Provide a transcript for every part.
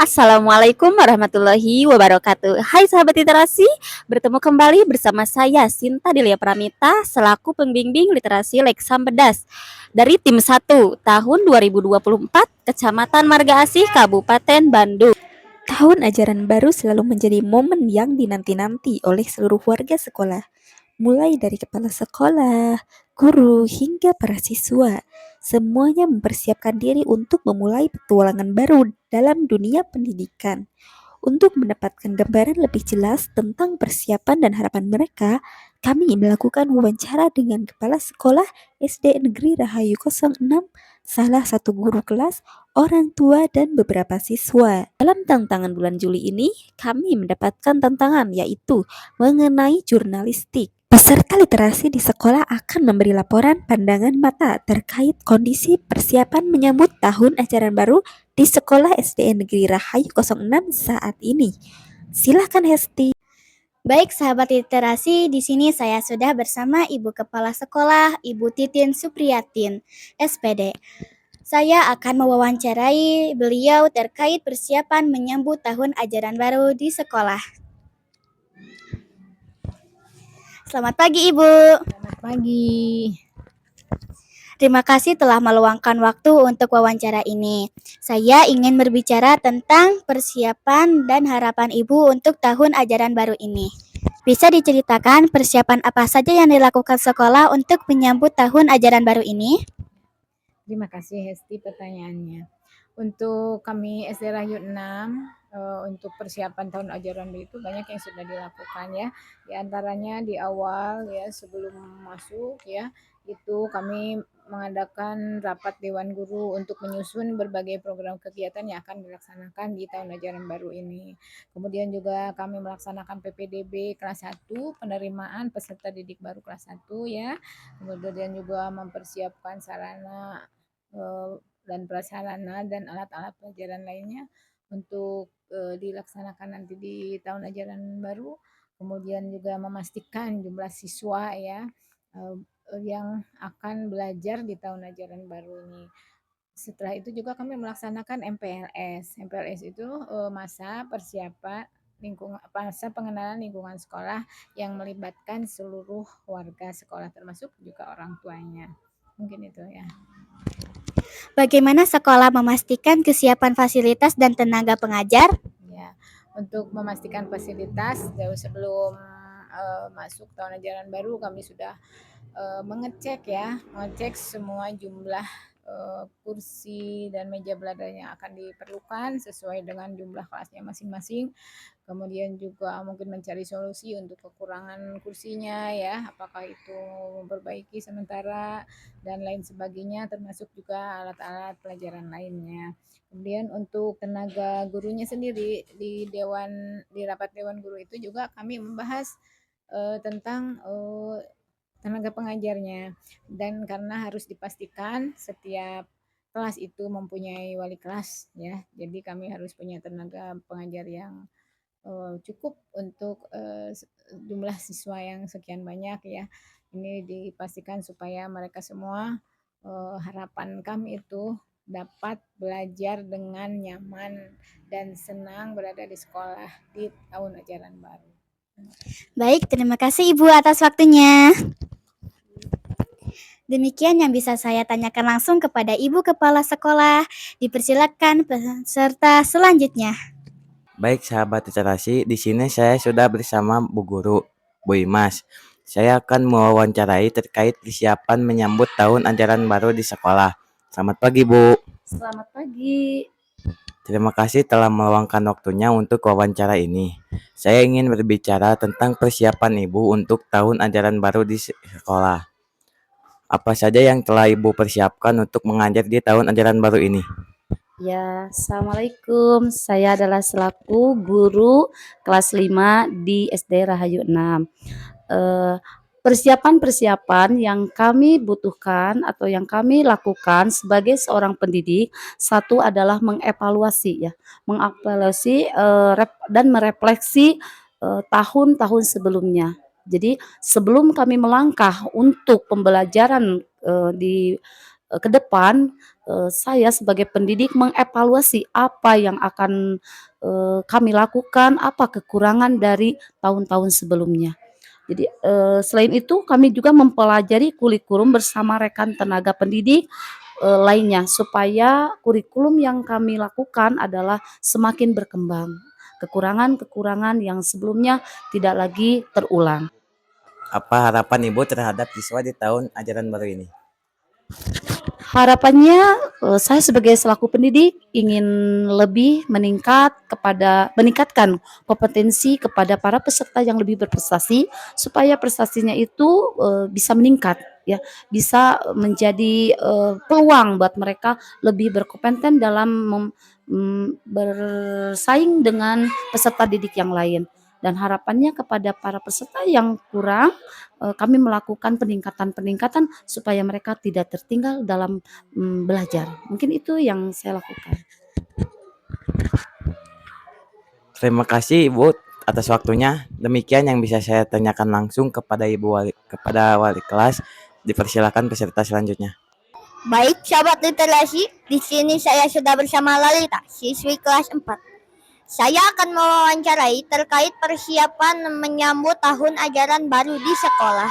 Assalamualaikum warahmatullahi wabarakatuh. Hai sahabat literasi, bertemu kembali bersama saya Sinta Delia Pramita selaku pembimbing literasi Leksam Pedas dari tim 1 tahun 2024 Kecamatan Marga Asih Kabupaten Bandung. Tahun ajaran baru selalu menjadi momen yang dinanti-nanti oleh seluruh warga sekolah, mulai dari kepala sekolah, guru, hingga para siswa. Semuanya mempersiapkan diri untuk memulai petualangan baru dalam dunia pendidikan. Untuk mendapatkan gambaran lebih jelas tentang persiapan dan harapan mereka, kami melakukan wawancara dengan Kepala Sekolah SD Negeri Rahayu 06, salah satu guru kelas, orang tua, dan beberapa siswa. Dalam tantangan bulan Juli ini, kami mendapatkan tantangan yaitu mengenai jurnalistik. Peserta literasi di sekolah akan memberi laporan pandangan mata terkait kondisi persiapan menyambut tahun ajaran baru di sekolah SDN Negeri Rahayu 06 saat ini. Silahkan Hesti. Baik sahabat literasi, di sini saya sudah bersama Ibu Kepala Sekolah, Ibu Titin Supriyatin, SPD. Saya akan mewawancarai beliau terkait persiapan menyambut tahun ajaran baru di sekolah. Selamat pagi Ibu. Selamat pagi. Terima kasih telah meluangkan waktu untuk wawancara ini. Saya ingin berbicara tentang persiapan dan harapan Ibu untuk tahun ajaran baru ini. Bisa diceritakan persiapan apa saja yang dilakukan sekolah untuk menyambut tahun ajaran baru ini? Terima kasih Hesti pertanyaannya. Untuk kami SD Rahayu 6, untuk persiapan tahun ajaran baru itu banyak yang sudah dilakukan ya. Di antaranya di awal ya sebelum masuk ya, itu kami mengadakan rapat Dewan Guru untuk menyusun berbagai program kegiatan yang akan dilaksanakan di tahun ajaran baru ini. Kemudian juga kami melaksanakan PPDB kelas 1, penerimaan peserta didik baru kelas 1 ya. Kemudian juga mempersiapkan sarana dan prasarana dan alat-alat pelajaran lainnya untuk dilaksanakan nanti di tahun ajaran baru. Kemudian juga memastikan jumlah siswa ya yang akan belajar di tahun ajaran baru ini. Setelah itu juga kami melaksanakan MPLS. MPLS itu masa persiapan masa pengenalan lingkungan sekolah yang melibatkan seluruh warga sekolah termasuk juga orang tuanya. Mungkin itu ya. Bagaimana sekolah memastikan kesiapan fasilitas dan tenaga pengajar? Ya, untuk memastikan fasilitas jauh sebelum masuk tahun ajaran baru kami sudah mengecek semua jumlah kursi dan meja belajar yang akan diperlukan sesuai dengan jumlah kelasnya masing-masing. Kemudian juga mungkin mencari solusi untuk kekurangan kursinya ya, apakah itu memperbaiki sementara dan lain sebagainya, termasuk juga alat-alat pelajaran lainnya. Kemudian untuk tenaga gurunya sendiri di rapat Dewan Guru itu juga kami membahas tentang tenaga pengajarnya, dan karena harus dipastikan setiap kelas itu mempunyai wali kelas ya, jadi kami harus punya tenaga pengajar yang cukup untuk jumlah siswa yang sekian banyak ya. Ini dipastikan supaya mereka semua harapan kami itu dapat belajar dengan nyaman dan senang berada di sekolah di tahun ajaran baru. Baik, terima kasih Ibu atas waktunya. Demikian yang bisa saya tanyakan langsung kepada Ibu Kepala Sekolah. Dipersilakan peserta selanjutnya. Baik sahabat literasi, di sini saya sudah bersama Bu Guru, Bu Imas. Saya akan mewawancarai terkait persiapan menyambut tahun ajaran baru di sekolah. Selamat pagi Bu. Selamat pagi. Terima kasih telah meluangkan waktunya untuk wawancara ini. Saya ingin berbicara tentang persiapan Ibu untuk tahun ajaran baru di sekolah. Apa saja yang telah Ibu persiapkan untuk mengajar di tahun ajaran baru ini? Ya, Assalamualaikum. Saya adalah selaku guru kelas 5 di SD Rahayu 6. Persiapan-persiapan yang kami butuhkan atau yang kami lakukan sebagai seorang pendidik, satu adalah mengevaluasi dan merefleksi tahun-tahun sebelumnya. Jadi sebelum kami melangkah untuk pembelajaran di ke depan saya sebagai pendidik mengevaluasi apa yang akan kami lakukan, apa kekurangan dari tahun-tahun sebelumnya. Jadi selain itu kami juga mempelajari kurikulum bersama rekan tenaga pendidik lainnya supaya kurikulum yang kami lakukan adalah semakin berkembang. Kekurangan-kekurangan yang sebelumnya tidak lagi terulang. Apa harapan Ibu terhadap siswa di tahun ajaran baru ini? Harapannya saya sebagai selaku pendidik ingin lebih meningkatkan kompetensi kepada para peserta yang lebih berprestasi supaya prestasinya itu bisa meningkat ya, bisa menjadi peluang buat mereka lebih berkompeten dalam bersaing dengan peserta didik yang lain. Dan harapannya kepada para peserta yang kurang, kami melakukan peningkatan-peningkatan supaya mereka tidak tertinggal dalam belajar. Mungkin itu yang saya lakukan. Terima kasih Ibu atas waktunya. Demikian yang bisa saya tanyakan langsung kepada kepada wali kelas. Dipersilakan peserta selanjutnya. Baik, sahabat literasi, di sini saya sudah bersama Lalita, siswi kelas 4. Saya akan mewawancarai terkait persiapan menyambut tahun ajaran baru di sekolah.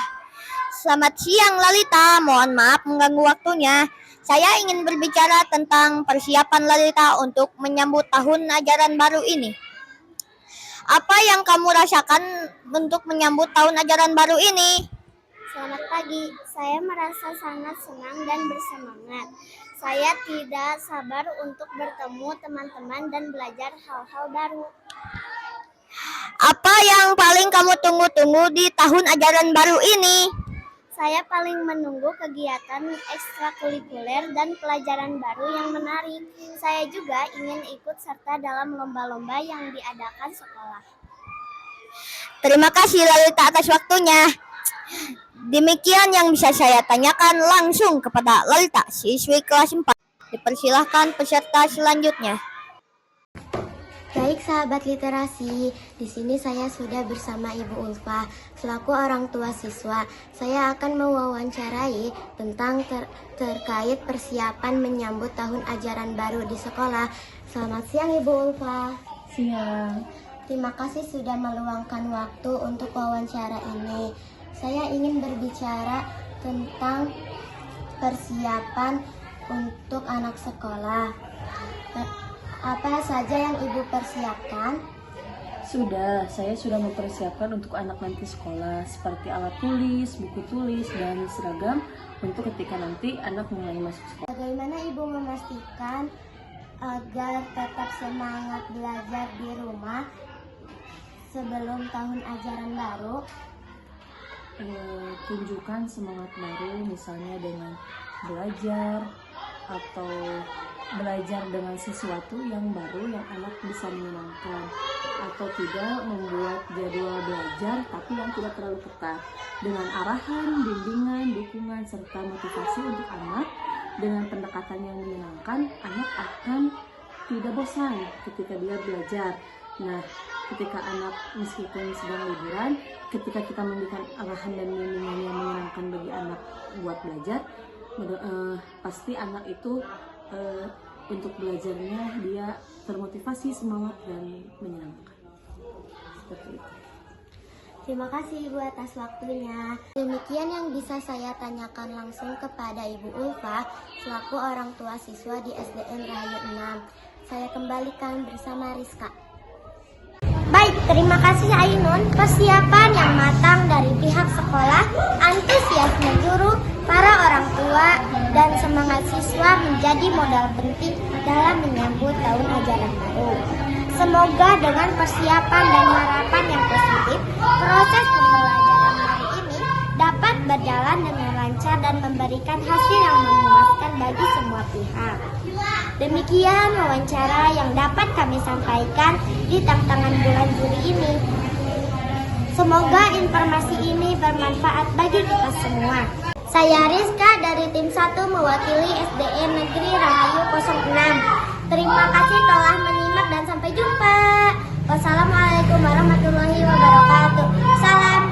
Selamat siang Lalita, mohon maaf mengganggu waktunya. Saya ingin berbicara tentang persiapan Lalita untuk menyambut tahun ajaran baru ini. Apa yang kamu rasakan untuk menyambut tahun ajaran baru ini? Selamat pagi, saya merasa sangat senang dan bersemangat. Saya tidak sabar untuk bertemu teman-teman dan belajar hal-hal baru. Apa yang paling kamu tunggu-tunggu di tahun ajaran baru ini? Saya paling menunggu kegiatan ekstrakurikuler dan pelajaran baru yang menarik. Saya juga ingin ikut serta dalam lomba-lomba yang diadakan sekolah. Terima kasih Lalita atas waktunya. Demikian yang bisa saya tanyakan langsung kepada Lalita, siswi kelas 4. Dipersilahkan peserta selanjutnya. Baik sahabat literasi, di sini saya sudah bersama Ibu Ulfa selaku orang tua siswa. Saya akan mewawancarai tentang terkait persiapan menyambut tahun ajaran baru di sekolah. Selamat siang Ibu Ulfa. Siang. Terima kasih sudah meluangkan waktu untuk wawancara ini. Saya ingin berbicara tentang persiapan untuk anak sekolah. Apa saja yang Ibu persiapkan? Saya sudah mempersiapkan untuk anak nanti sekolah seperti alat tulis, buku tulis, dan seragam untuk ketika nanti anak mulai masuk sekolah. Bagaimana Ibu memastikan agar tetap semangat belajar di rumah sebelum tahun ajaran baru? Tunjukkan semangat baru misalnya dengan belajar atau belajar dengan sesuatu yang baru yang anak bisa menyenangkan, atau tidak membuat jadwal belajar tapi yang tidak terlalu ketat. Dengan arahan, bimbingan, dukungan, serta motivasi untuk anak dengan pendekatan yang menyenangkan, anak akan tidak bosan ketika dia belajar. Nah, ketika anak meskipun sedang liburan, ketika kita memberikan arahan dan bimbingan yang menyenangkan bagi anak buat belajar, pasti anak itu untuk belajarnya dia termotivasi, semangat, dan menyenangkan. Seperti itu. Terima kasih Ibu atas waktunya. Demikian yang bisa saya tanyakan langsung kepada Ibu Ulfa selaku orang tua siswa di SDN Rahayu 6. Saya kembalikan bersama Rizka. Baik, terima kasih Ainun. Persiapan yang matang dari pihak sekolah, antusiasme guru, para orang tua, dan semangat siswa menjadi modal penting dalam menyambut tahun ajaran baru. Semoga dengan persiapan dan harapan yang positif, proses pembelajaran hari ini dapat berjalan dengan lancar dan memberikan hasil yang memuaskan bagi semua pihak. Demikian wawancara yang dapat kami sampaikan di tantangan bulan Juli ini. Semoga informasi ini bermanfaat bagi kita semua. Saya Rizka dari tim 1 mewakili SDN Negeri Rahayu 06. Terima kasih telah menyimak dan sampai jumpa. Wassalamualaikum warahmatullahi wabarakatuh. Salam